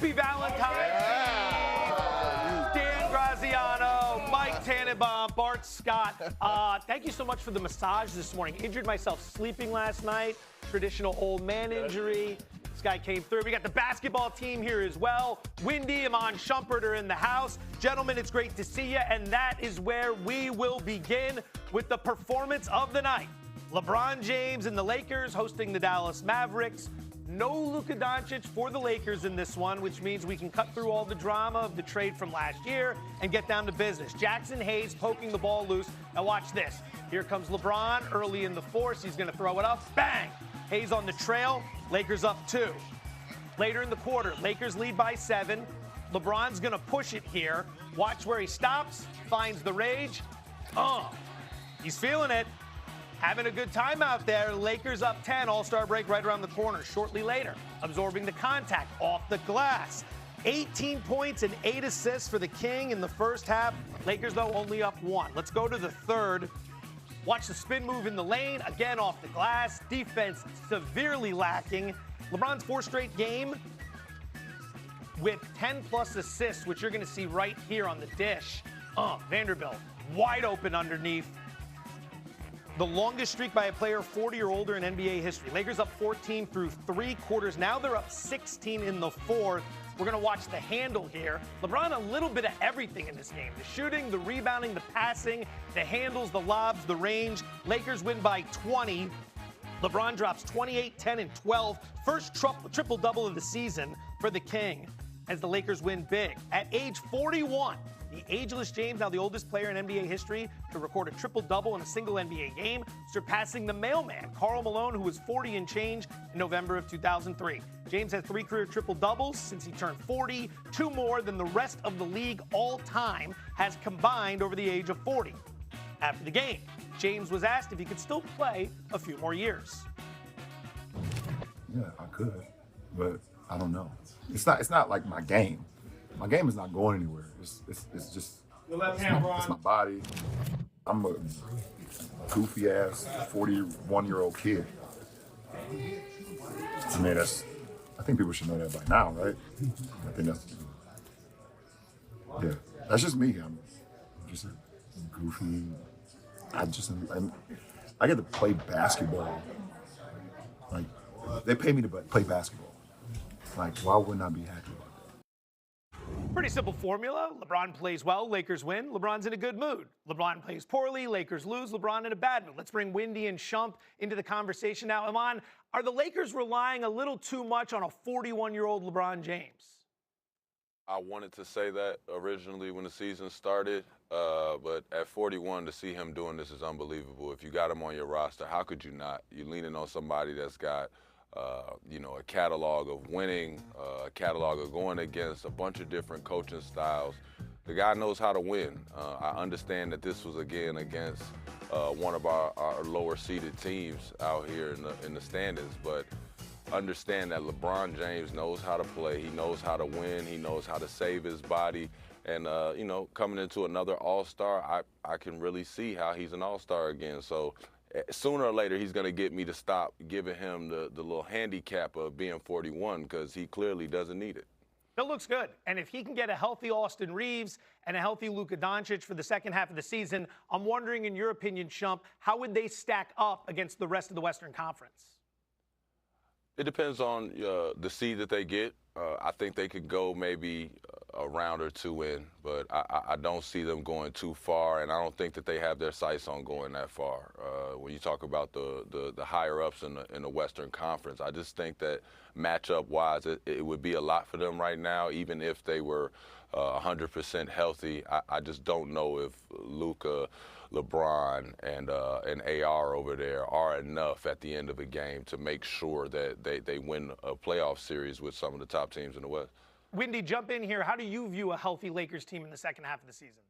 Happy Valentine's Day. Dan Graziano, Mike Tannenbaum, Bart Scott. Thank you so much for the massage this morning. Injured myself sleeping last night. Traditional old man injury. This guy came through. We got the basketball team here as well. Windy, Iman Shumpert are in the house. Gentlemen, it's great to see you. And that is where we will begin with the performance of the night. LeBron James and the Lakers hosting the Dallas Mavericks. No Luka Doncic for the Lakers in this one, which means we can cut through all the drama of the trade from last year and get down to business. Jackson Hayes poking the ball loose. Now watch this. Here comes LeBron early in the fourth. He's going to throw it up. Bang! Hayes on the trail. Lakers up 2. Later in the quarter, Lakers lead by 7. LeBron's going to push it here. Watch where he stops. Finds the rage. He's feeling it. Having a good time out there. Lakers up 10. All-star break right around the corner. Shortly later, absorbing the contact off the glass. 18 points and 8 assists for the King in the first half. Lakers, though, only up 1. Let's go to the third. Watch the spin move in the lane. Again, off the glass. Defense severely lacking. LeBron's 4th straight game with 10-plus assists, which you're going to see right here on the dish. Vanderbilt wide open underneath. The longest streak by a player 40 or older in NBA history. Lakers up 14 through 3 quarters. Now they're up 16 in the 4th. We're going to watch the handle here. LeBron, a little bit of everything in this game. The shooting, the rebounding, the passing, the handles, the lobs, the range. Lakers win by 20. LeBron drops 28, 10, and 12. First triple-double of the season for the King as the Lakers win big. At age 41, the ageless James, now the oldest player in NBA history to record a triple-double in a single NBA game, surpassing the mailman, Karl Malone, who was 40 and change in November of 2003. James has 3 career triple-doubles since he turned 40, 2 more than the rest of the league all time has combined over the age of 40. After the game, James was asked if he could still play a few more years. Yeah, I could, but I don't know. It's not like my game. My game is not going anywhere. It's just it's my body. I'm a goofy ass 41-year-old kid. I mean, I think people should know that by now, right? I think that's just me. I'm just goofy. I get to play basketball. Like, they pay me to play basketball. Like, why wouldn't I be happy about that? Pretty simple formula. LeBron plays well, Lakers win. LeBron's in a good mood. LeBron plays poorly, Lakers lose. LeBron in a bad mood. Let's bring Windy and Shump into the conversation now. Iman, are the Lakers relying a little too much on a 41-year-old LeBron James? I wanted to say that originally when the season started, but at 41, to see him doing this is unbelievable. If you got him on your roster, how could you not? You're leaning on somebody that's got a catalog of winning, a catalog of going against a bunch of different coaching styles. The guy knows how to win. I understand that this was, again, against one of our lower-seeded teams out here in the standings, but understand that LeBron James knows how to play. He knows how to win. He knows how to save his body. And, coming into another all-star, I can really see how he's an all-star again. So sooner or later, he's going to get me to stop giving him the little handicap of being 41 because he clearly doesn't need it. That looks good. And if he can get a healthy Austin Reeves and a healthy Luka Doncic for the second half of the season, I'm wondering, in your opinion, Shump, how would they stack up against the rest of the Western Conference? It depends on the seed that they get. I think they could go maybe a round or 2 in, but I don't see them going too far, and I don't think that they have their sights on going that far. When you talk about the higher-ups in the Western Conference, I just think that matchup-wise, it would be a lot for them right now, even if they were 100% healthy. I just don't know if Luka, LeBron, and AR over there are enough at the end of a game to make sure that they win a playoff series with some of the top teams in the West. Windy, jump in here. How do you view a healthy Lakers team in the second half of the season?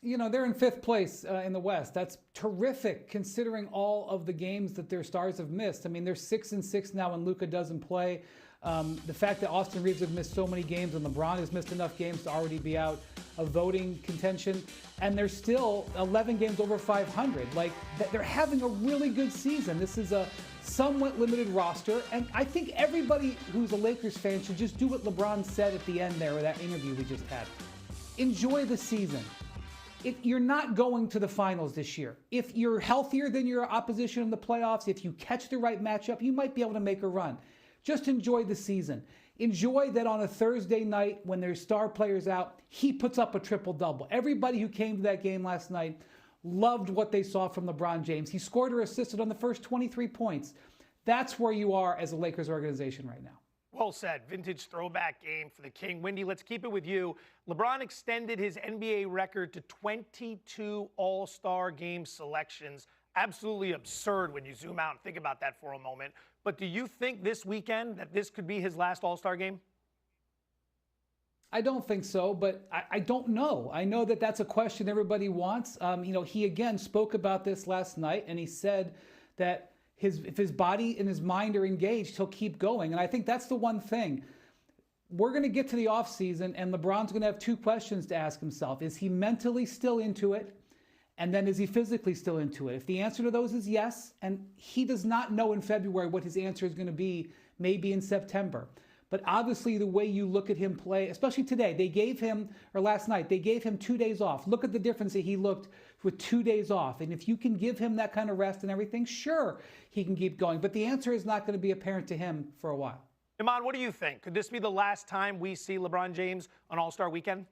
You know, they're in 5th place in the West. That's terrific considering all of the games that their stars have missed. I mean, they're 6-6 now when Luka doesn't play. The fact that Austin Reeves has missed so many games and LeBron has missed enough games to already be out of voting contention, and they're still 11 games over 500. Like, they're having a really good season. This is a somewhat limited roster, and I think everybody who's a Lakers fan should just do what LeBron said at the end there with that interview we just had. Enjoy the season. You're not going to the finals this year. If you're healthier than your opposition in the playoffs, if you catch the right matchup, you might be able to make a run. Just enjoy the season. Enjoy that on a Thursday night when there's star players out, he puts up a triple-double. Everybody who came to that game last night loved what they saw from LeBron James. He scored or assisted on the first 23 points. That's where you are as a Lakers organization right now. Well said. Vintage throwback game for the King. Windy, let's keep it with you. LeBron extended his NBA record to 22 All-Star game selections. Absolutely absurd when you zoom out and think about that for a moment. But do you think this weekend that this could be his last All-Star game? I don't think so, but I don't know. I know that that's a question everybody wants. He again spoke about this last night, and he said that if his body and his mind are engaged, he'll keep going. And I think that's the one thing. We're going to get to the offseason, and LeBron's going to have two questions to ask himself. Is he mentally still into it? And then is he physically still into it? If the answer to those is yes, and he does not know in February what his answer is going to be, maybe in September. But obviously the way you look at him play, especially today, last night, they gave him 2 days off. Look at the difference that he looked with 2 days off. And if you can give him that kind of rest and everything, sure, he can keep going. But the answer is not going to be apparent to him for a while. Iman, what do you think? Could this be the last time we see LeBron James on All-Star Weekend?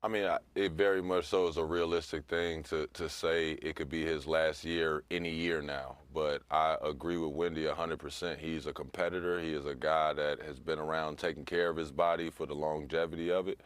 I mean, it very much so is a realistic thing to say it could be his last year any year now. But I agree with Wendy 100%. He's a competitor. He is a guy that has been around taking care of his body for the longevity of it.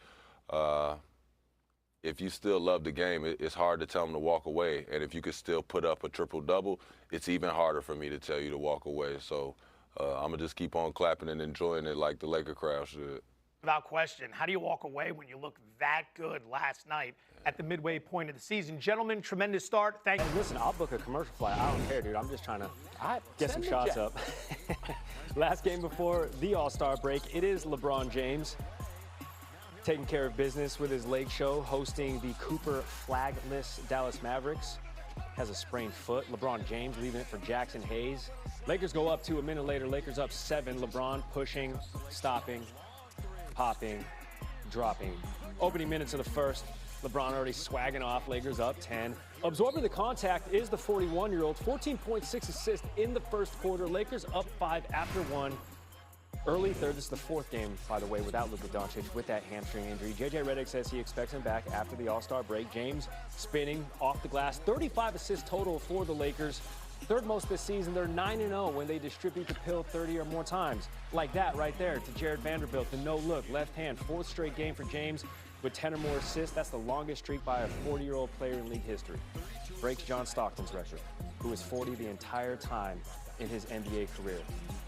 If you still love the game, it's hard to tell him to walk away. And if you could still put up a triple-double, it's even harder for me to tell you to walk away. So I'm going to just keep on clapping and enjoying it like the Laker crowd should. Without question. How do you walk away when you look that good last night at the midway point of the season? Gentlemen, tremendous start. Thank you. Listen, I'll book a commercial flight. I don't care, dude. I'm just trying to get some shots up. Last game before the All-Star break, it is LeBron James taking care of business with his Lake Show, hosting the Cooper flagless Dallas Mavericks. Has a sprained foot. LeBron James leaving it for Jackson Hayes. Lakers go up 2 a minute later. Lakers up 7. LeBron pushing, stopping, popping, dropping. Opening minutes of the first, LeBron already swagging off. Lakers up 10. Absorbing the contact is the 41-year-old. 14.6 assists in the first quarter. Lakers up 5 after 1. Early third. This is the fourth game, by the way, without Luka Doncic with that hamstring injury. JJ Redick says he expects him back after the All-Star break. James spinning off the glass. 35 assists total for the Lakers. Third most this season. They're 9-0 when they distribute the pill 30 or more times. Like that right there to Jared Vanderbilt. The no-look, left hand. Fourth straight game for James with 10 or more assists. That's the longest streak by a 40-year-old player in league history. Breaks John Stockton's record, who was 40 the entire time in his NBA career.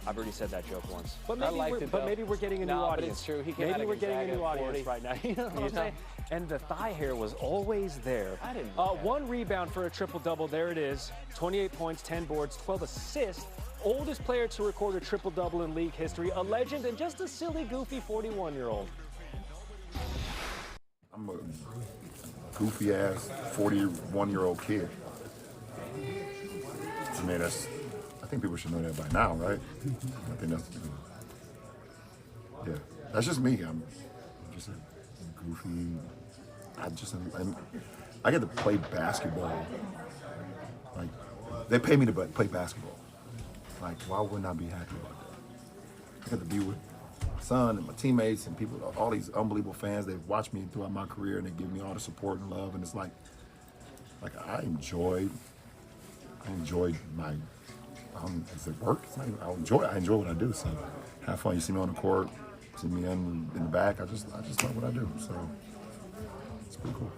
I've already said that joke once. But maybe we're getting a new audience. But it's true. Maybe we're getting a new audience right now. You know what I'm saying? And the thigh hair was always there. I didn't know that. One rebound for a triple-double. There it is. 28 points, 10 boards, 12 assists. Oldest player to record a triple-double in league history. A legend and just a silly, goofy 41-year-old. I'm a goofy-ass 41-year-old kid. I mean, I think people should know that by now, right? I think that's, yeah, that's just me. I'm just a goofy. I get to play basketball. Like, they pay me to play basketball. Like, why wouldn't I be happy about that? I get to be with my son and my teammates and people, all these unbelievable fans. They've watched me throughout my career and they give me all the support and love. And it's like I enjoyed my. Is it work? I enjoy what I do. So have fun. You see me on the court, see me in the back. I just love what I do. So it's pretty cool.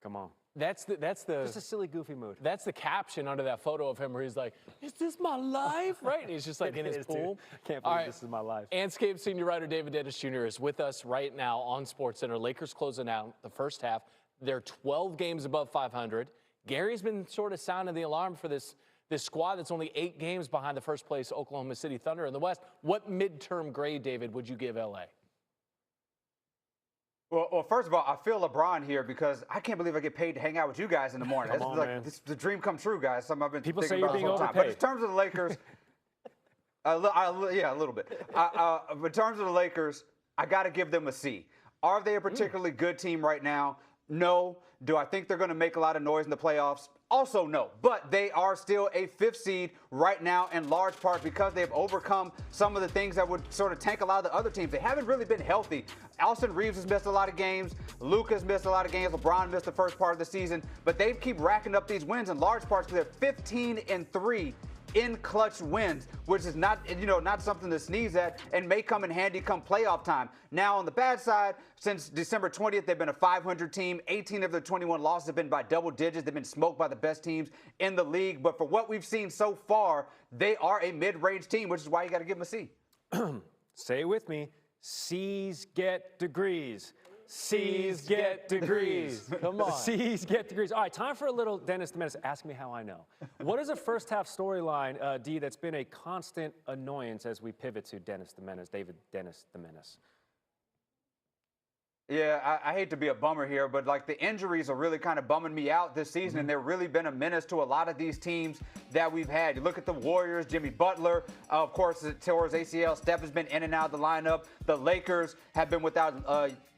Come on. That's the Just a silly, goofy mood. That's the caption under that photo of him where he's like, "Is this my life?" Right? And he's just like in his pool. Can't believe this is my life. Anscape senior writer David Dennis Jr. is with us right now on SportsCenter. Lakers closing out the first half. They're 12 games above 500. Gary's been sort of sounding the alarm for this squad that's only 8 games behind the first place Oklahoma City Thunder in the West. What midterm grade, David, would you give LA? Well, first of all, I feel LeBron here because I can't believe I get paid to hang out with you guys in the morning. Come on, man. This is the dream come true, guys. Something I've been People thinking say you're about being this whole time. overpaid. But in terms of the Lakers, yeah, a little bit. In terms of the Lakers, I got to give them a C. Are they a particularly good team right now? No. Do I think they're going to make a lot of noise in the playoffs? Also no. But they are still a 5th seed right now in large part because they've overcome some of the things that would sort of tank a lot of the other teams. They haven't really been healthy. Austin Reeves has missed a lot of games. Luka's missed a lot of games. LeBron missed the first part of the season. But they keep racking up these wins in large parts because they're 15-3 in clutch wins, which is not something to sneeze at and may come in handy come playoff time. Now, on the bad side, since December 20th, they've been a 500 team. 18 of their 21 losses have been by double digits. They've been smoked by the best teams in the league. But for what we've seen so far, they are a mid-range team, which is why you got to give them a C. Say it with me. C's get degrees. C's get degrees. Come on. C's get degrees. All right, time for a little Dennis the Menace. Ask me how I know. What is a first-half storyline, D, that's been a constant annoyance as we pivot to Dennis the Menace, David Dennis the Menace? Yeah, I hate to be a bummer here, but like the injuries are really kind of bumming me out this season, and they've really been a menace to a lot of these teams that we've had. You look at the Warriors, Jimmy Butler, of course, towards ACL. Steph has been in and out of the lineup. The Lakers have been without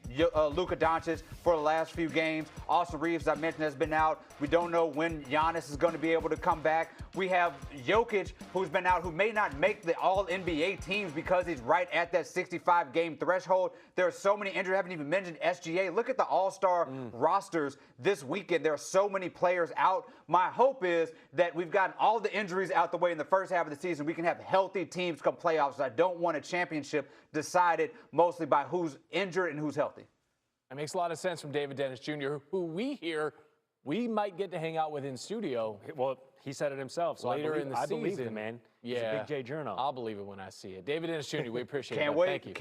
Luka Doncic for the last few games. Austin Reeves, as I mentioned, has been out. We don't know when Giannis is going to be able to come back. We have Jokic, who's been out, who may not make the All-NBA teams because he's right at that 65-game threshold. There are so many injuries. I haven't even mentioned SGA. Look at the All-Star rosters this weekend. There are so many players out. My hope is that we've gotten all the injuries out the way in the first half of the season. We can have healthy teams come playoffs. I don't want a championship decided mostly by who's injured and who's healthy. It makes a lot of sense from David Dennis Jr., who we might get to hang out with in studio. Well, he said it himself. So Later in the I season. believe him, man. He's a big J journal. I'll believe it when I see it. David Dennis Jr., we appreciate it. Can't man. wait. Thank you.